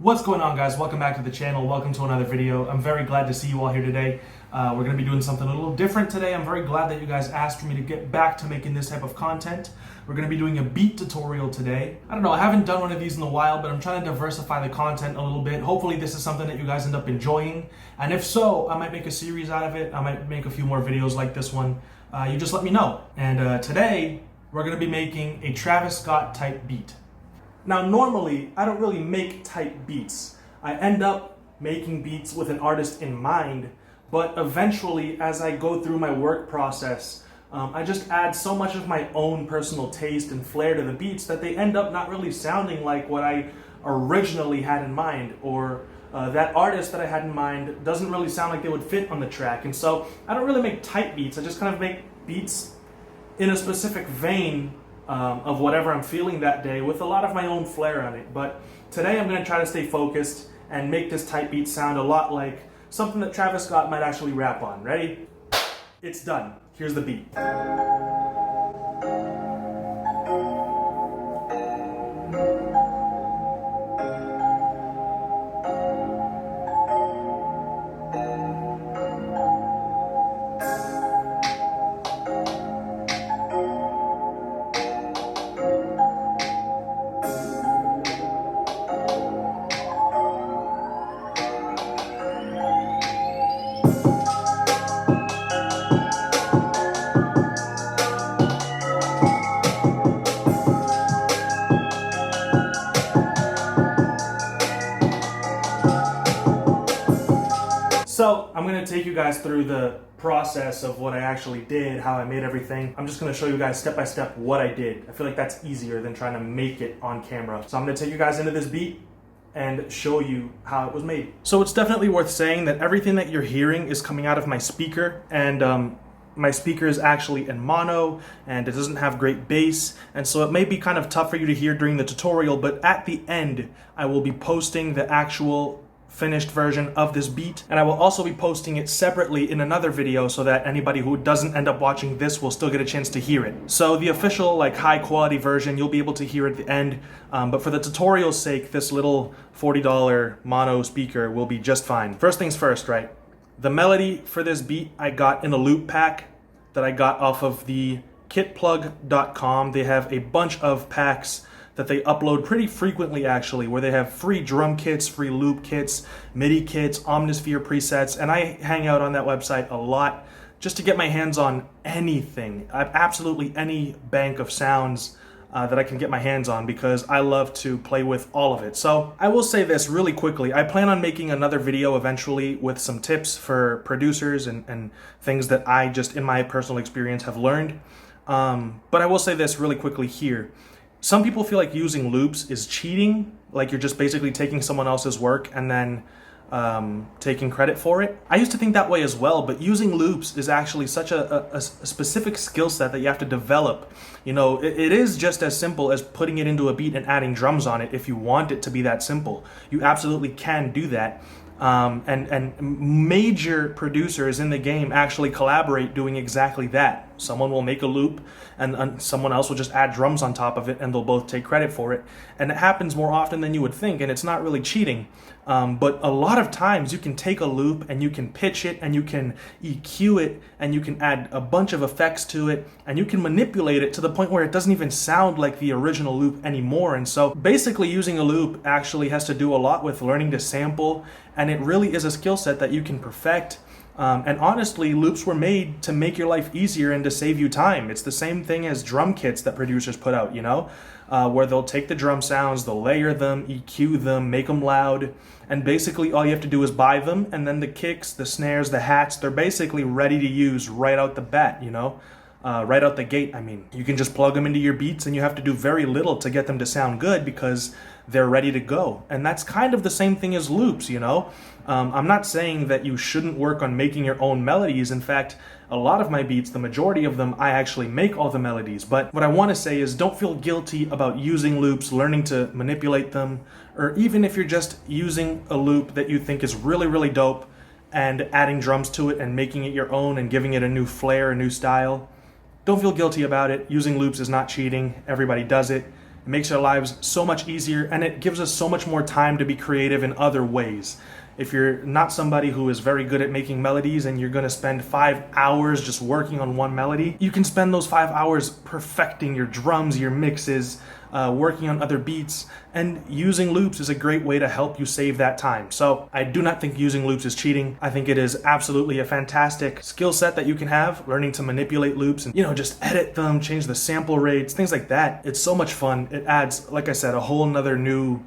What's going on, guys? Welcome back to the channel. Welcome to another video. I'm very glad to see you all here today. We're going to be doing something a little different today. I'm very glad that you guys asked for me to get back to making this type of content. We're going to be doing a beat tutorial today. I don't know, I haven't done one of these in a while, but I'm trying to diversify the content a little bit. Hopefully this is something that you guys end up enjoying. And if so, I might make a series out of it. I might make a few more videos like this one. You just let me know. And today, we're going to be making a Travis Scott type beat. Now, normally, I don't really make type beats. I end up making beats with an artist in mind, but eventually, as I go through my work process, I just add so much of my own personal taste and flair to the beats that they end up not really sounding like what I originally had in mind, or that artist that I had in mind doesn't really sound like they would fit on the track. And so I don't really make type beats. I just kind of make beats in a specific vein of whatever I'm feeling that day with a lot of my own flair on it. But today I'm going to try to stay focused and make this type beat sound a lot like something that Travis Scott might actually rap on. Ready? It's done. Here's the beat. So I'm going to take you guys through the process of what I actually did, how I made everything. I'm just going to show you guys step by step what I did. I feel like that's easier than trying to make it on camera. So I'm going to take you guys into this beat and show you how it was made. So it's definitely worth saying that everything that you're hearing is coming out of my speaker, and my speaker is actually in mono and it doesn't have great bass, and so it may be kind of tough for you to hear during the tutorial, but at the end I will be posting the actual finished version of this beat, and I will also be posting it separately in another video so that anybody who doesn't end up watching this will still get a chance to hear it. So the official high quality version you'll be able to hear at the end, but for the tutorial's sake, this little $40 mono speaker will be just fine. First things first, right? The melody for this beat I got in a loop pack that I got off of the kitplug.com. They have a bunch of packs that they upload pretty frequently, actually, where they have free drum kits, free loop kits, MIDI kits, Omnisphere presets, and I hang out on that website a lot just to get my hands on anything, absolutely any bank of sounds that I can get my hands on, because I love to play with all of it. So I will say this really quickly. I plan on making another video eventually with some tips for producers and things that I just, in my personal experience, have learned. But I will say this really quickly here. Some people feel like using loops is cheating, like you're just basically taking someone else's work and then taking credit for it. I used to think that way as well, but using loops is actually such a specific skill set that you have to develop. You know, it is just as simple as putting it into a beat and adding drums on it if you want it to be that simple. You absolutely can do that. And major producers in the game actually collaborate doing exactly that. Someone will make a loop and someone else will just add drums on top of it, and they'll both take credit for it. And it happens more often than you would think, and it's not really cheating. But a lot of times you can take a loop and you can pitch it and you can EQ it and you can add a bunch of effects to it and you can manipulate it to the point where it doesn't even sound like the original loop anymore. And so basically using a loop actually has to do a lot with learning to sample, and it really is a skill set that you can perfect. And honestly, loops were made to make your life easier and to save you time. It's the same thing as drum kits that producers put out, you know, where they'll take the drum sounds, they'll layer them, EQ them, make them loud, and basically all you have to do is buy them, and then the kicks, the snares, the hats, they're basically ready to use right out the bat, you know, right out the gate. I mean, you can just plug them into your beats and you have to do very little to get them to sound good because they're ready to go. And that's kind of the same thing as loops, you know. I'm not saying that you shouldn't work on making your own melodies. In fact, a lot of my beats, the majority of them, I actually make all the melodies. But what I want to say is don't feel guilty about using loops, learning to manipulate them, or even if you're just using a loop that you think is really, really dope and adding drums to it and making it your own and giving it a new flair, a new style. Don't feel guilty about it. Using loops is not cheating. Everybody does it. It makes our lives so much easier, and it gives us so much more time to be creative in other ways. If you're not somebody who is very good at making melodies and you're gonna spend 5 hours just working on one melody, you can spend those 5 hours perfecting your drums, your mixes, working on other beats, and using loops is a great way to help you save that time. So I do not think using loops is cheating. I think it is absolutely a fantastic skill set that you can have, learning to manipulate loops and, just edit them, change the sample rates, things like that. It's so much fun. It adds, like I said, a whole nother new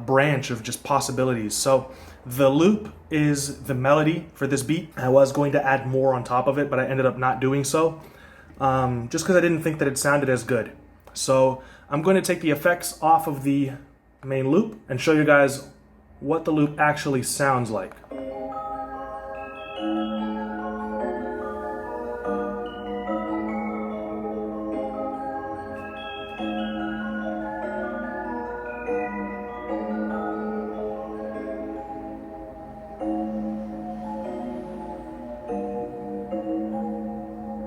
branch of just possibilities. So the loop is the melody for this beat. I was going to add more on top of it, but I ended up not doing so, just because I didn't think that it sounded as good. So I'm going to take the effects off of the main loop and show you guys what the loop actually sounds like.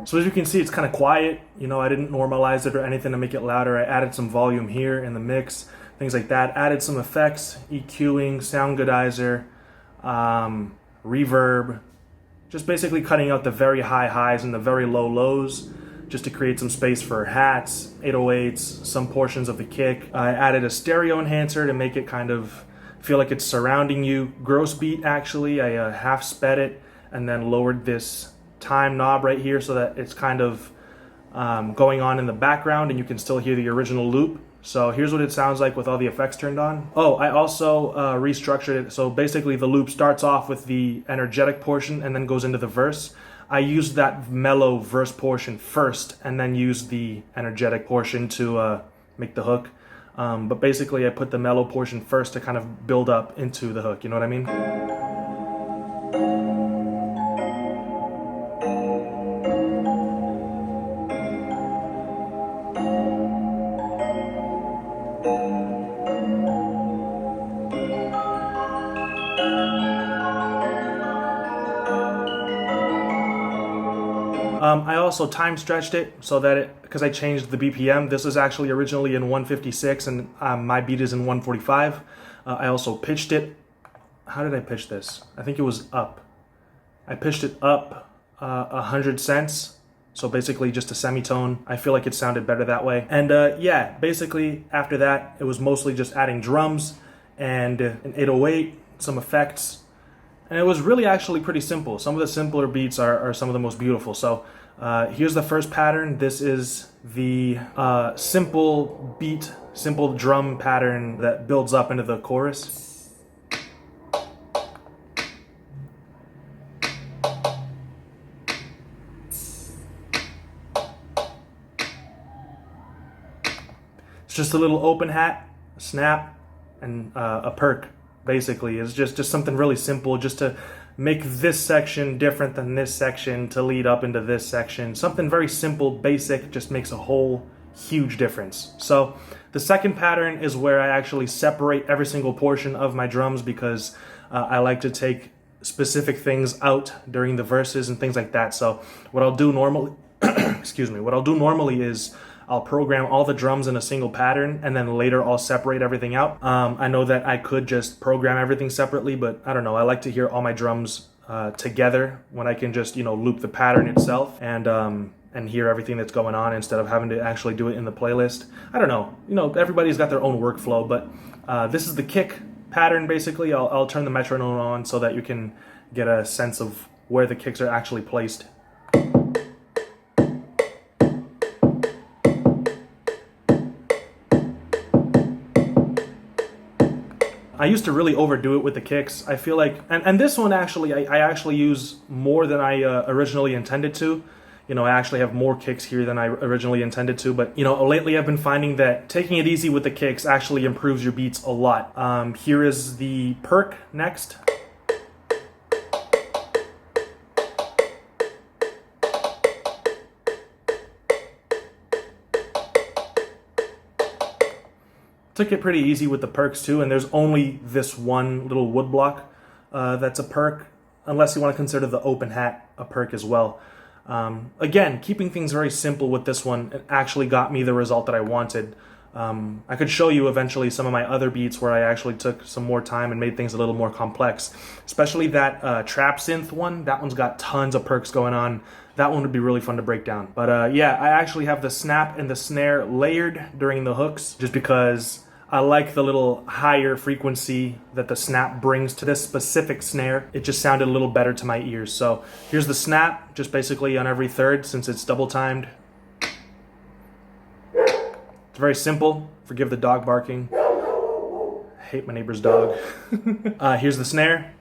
So as you can see, it's kind of quiet. I didn't normalize it or anything to make it louder. I added some volume here in the mix, things like that. Added some effects, EQing, sound goodizer, reverb, just basically cutting out the very high highs and the very low lows, just to create some space for hats, 808s, some portions of the kick. I added a stereo enhancer to make it kind of feel like it's surrounding you. Gross beat, actually, I half sped it and then lowered this time knob right here so that it's kind of going on in the background and you can still hear the original loop. So here's what it sounds like with all the effects turned on. Oh, I also restructured it. So basically the loop starts off with the energetic portion and then goes into the verse. I used that mellow verse portion first and then used the energetic portion to make the hook. But basically I put the mellow portion first to kind of build up into the hook, you know what I mean? I also time stretched it so that because I changed the BPM, this was actually originally in 156 and my beat is in 145. I also pitched it. How did I pitch this? I think it was up. I pitched it up 100 cents. So basically just a semitone. I feel like it sounded better that way. And yeah, basically after that, it was mostly just adding drums and an 808, some effects. And it was really actually pretty simple. Some of the simpler beats are some of the most beautiful. So here's the first pattern. This is the simple beat, simple drum pattern that builds up into the chorus. It's just a little open hat, a snap, and a perk. Basically, it's just something really simple, just to make this section different than this section to lead up into this section. Something very simple, basic, just makes a whole huge difference. So the second pattern is where I actually separate every single portion of my drums because I like to take specific things out during the verses and things like that. So what I'll do normally, excuse me, what I'll do normally is I'll program all the drums in a single pattern and then later I'll separate everything out. I know that I could just program everything separately, but I don't know. I like to hear all my drums together when I can just, loop the pattern itself and hear everything that's going on instead of having to actually do it in the playlist. I don't know. Everybody's got their own workflow, but this is the kick pattern basically. I'll turn the metronome on so that you can get a sense of where the kicks are actually placed. I used to really overdo it with the kicks. I feel like, and this one actually, I actually use more than I originally intended to. I actually have more kicks here than I originally intended to. But, lately I've been finding that taking it easy with the kicks actually improves your beats a lot. Here is the perk next. Took it pretty easy with the perks too, and there's only this one little wood block that's a perk, unless you want to consider the open hat a perk as well. Again, keeping things very simple with this one, it actually got me the result that I wanted. I could show you eventually some of my other beats where I actually took some more time and made things a little more complex, especially that trap synth one. That one's got tons of perks going on. That one would be really fun to break down. But yeah, I actually have the snap and the snare layered during the hooks just because I like the little higher frequency that the snap brings to this specific snare. It just sounded a little better to my ears. So here's the snap, just basically on every third since it's double timed. It's very simple. Forgive the dog barking. I hate my neighbor's dog. Here's the snare.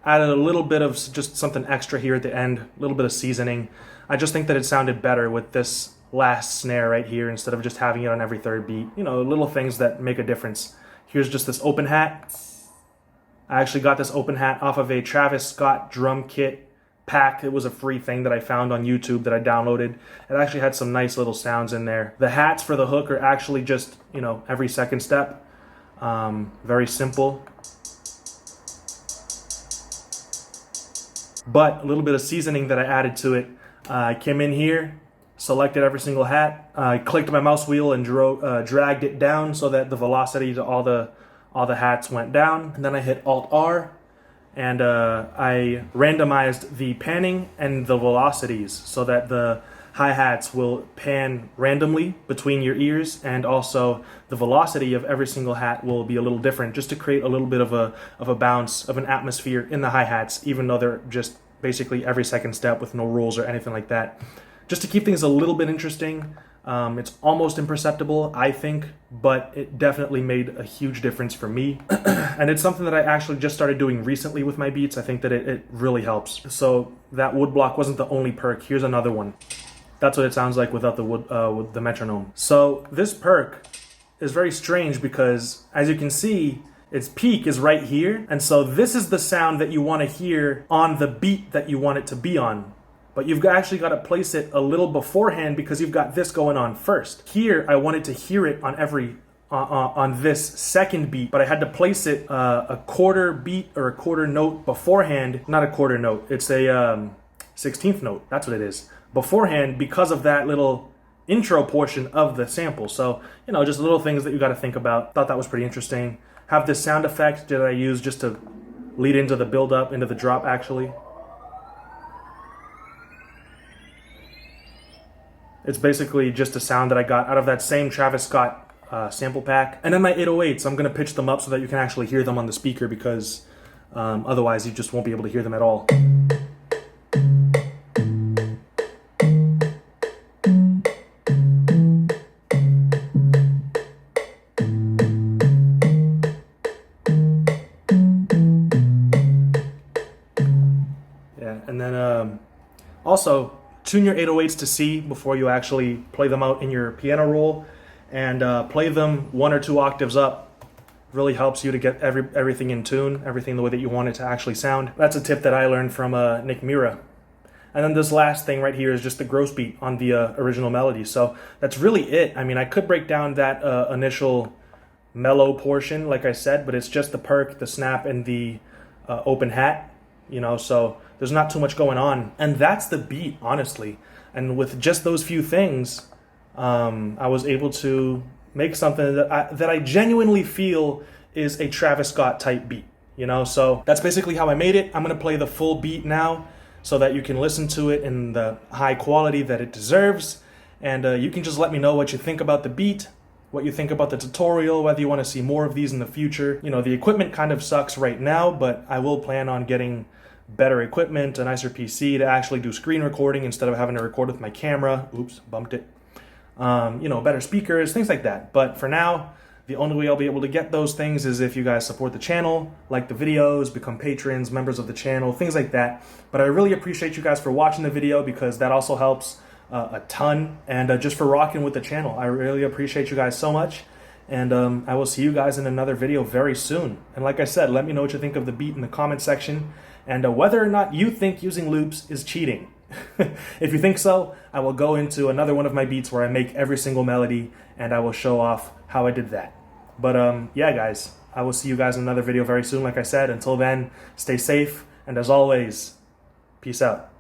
Added a little bit of just something extra here at the end, a little bit of seasoning. I just think that it sounded better with this last snare right here instead of just having it on every third beat. You know, little things that make a difference. Here's just this open hat. I actually got this open hat off of a Travis Scott drum kit pack. It was a free thing that I found on YouTube that I downloaded. It actually had some nice little sounds in there. The hats for the hook are actually just, you know, every second step. Very simple. But a little bit of seasoning that I added to it. I came in here, selected every single hat. I clicked my mouse wheel and dragged it down so that the velocity to all the hats went down. And then I hit Alt-R, and I randomized the panning and the velocities so that the hi-hats will pan randomly between your ears, and also the velocity of every single hat will be a little different, just to create a little bit of a bounce, of an atmosphere in the hi-hats, even though they're just basically every second step with no rules or anything like that. Just to keep things a little bit interesting. It's almost imperceptible, I think, but it definitely made a huge difference for me. And it's something that I actually just started doing recently with my beats. I think that it really helps. So that woodblock wasn't the only perk. Here's another one. That's what it sounds like without the with the metronome. So this perk is very strange because, as you can see, its peak is right here. And so this is the sound that you want to hear on the beat that you want it to be on. But you've actually got to place it a little beforehand because you've got this going on first. Here, I wanted to hear it on every on this second beat, but I had to place it a quarter beat or a quarter note beforehand. Not a quarter note, it's a 16th note. That's what it is. Beforehand, because of that little intro portion of the sample. So, you know, just little things that you got to think about. Thought that was pretty interesting. Have this sound effect that I use just to lead into the build up, into the drop actually. It's basically just a sound that I got out of that same Travis Scott sample pack. And then my 808s, I'm going to pitch them up so that you can actually hear them on the speaker, because otherwise you just won't be able to hear them at all. Yeah, and then also, tune your 808s to C before you actually play them out in your piano roll, and play them 1 or 2 octaves up. Really helps you to get everything in tune, everything the way that you want it to actually sound. That's a tip that I learned from Nick Mira. And then this last thing right here is just the gross beat on the original melody. So that's really it. I mean, I could break down that initial mellow portion, like I said, but it's just the perk, the snap, and the open hat, you know, so there's not too much going on. And that's the beat, honestly. And with just those few things, I was able to make something that I genuinely feel is a Travis Scott type beat, you know? So that's basically how I made it. I'm gonna play the full beat now so that you can listen to it in the high quality that it deserves. And you can just let me know what you think about the beat, what you think about the tutorial, whether you wanna see more of these in the future. You know, the equipment kind of sucks right now, but I will plan on getting better equipment, a nicer PC to actually do screen recording instead of having to record with my camera. Oops, bumped it. You know, better speakers, things like that. But for now, the only way I'll be able to get those things is if you guys support the channel, like the videos, become patrons, members of the channel, things like that. But I really appreciate you guys for watching the video, because that also helps a ton, and just for rocking with the channel. I really appreciate you guys so much. And I will see you guys in another video very soon. And like I said, let me know what you think of the beat in the comment section, and whether or not you think using loops is cheating. If you think so, I will go into another one of my beats where I make every single melody, and I will show off how I did that. But yeah, guys, I will see you guys in another video very soon. Like I said, until then, stay safe, and as always, Peace out.